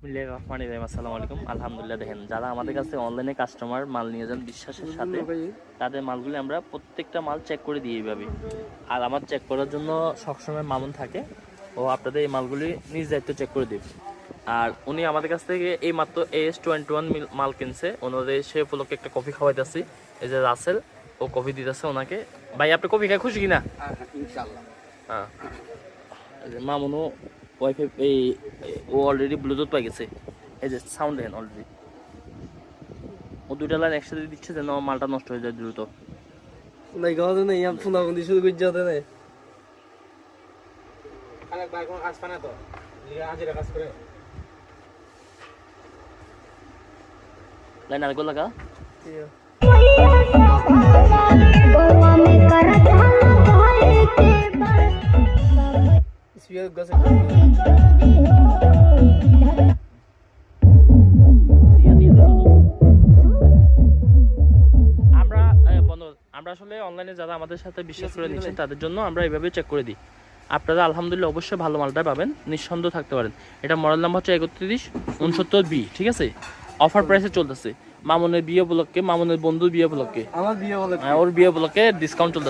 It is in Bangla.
আসসালামু আলাইকুম। আলহামদুলিল্লাহ, দেখেন যারা আমাদের কাছে অনলাইনে কাস্টমার মাল নিয়ে যান বিশ্বাসের সাথে, তাদের মালগুলি আমরা প্রত্যেকটা মাল চেক করে দিই এইভাবে। আর আমার চেক করার জন্য সবসময় মামুন থাকে, ও আপনাদের এই মালগুলি নিজ দায়িত্ব চেক করে দেবে। আর উনি আমাদের কাছ থেকে এই মাত্র AS21 মাল কিনছে, ওনাদের সে উপলক্ষে একটা কফি খাওয়াইতেছি। এই যে রাসেল, ও কফি দিতেছে ওনাকে। ভাই আপনি কফি খাই খুশি কিনা? ইনশাআল্লাহ। হ্যাঁ, মামুনও ওয়াইফাই এই ও অলরেডি ব্লুটুথ পাই গেছে। এই যে সাউন্ড দেখেন, অলরেডি ও দুইটা লাইন একসাথে দিচ্ছে যেন মালটা নষ্ট হয়ে যায় দ্রুত। নাই গাওয়া নেই, আমি ফোন আগুন দিয়ে শুরু করে যাতে নেই। আরে ভাই কোন কাজ পানা তো আজের কাজ করে লাইন আরেকবার লাগা। স্পিয়ার গাছে আমরা আসলে অনলাইনে যারা আমাদের সাথে বিশ্বাস করে নিচ্ছেন তাদের জন্য আমরা এইভাবে চেক করে দিই। আপনারা আলহামদুলিল্লাহ অবশ্যই ভালো মালটা পাবেন, নিঃসন্দেহ থাকতে পারেন। এটা মডেল নাম্বার হচ্ছে 3169B, ঠিক আছে? অফার প্রাইসে চলতেছে। মামুনের বিয়ে উপলক্ষে, মামুনের বন্ধুর বিয়ে উপলক্ষে, আমার বিয়ে বলে ওর বিয়ে উপলক্ষে ডিসকাউন্ট চলতেছে।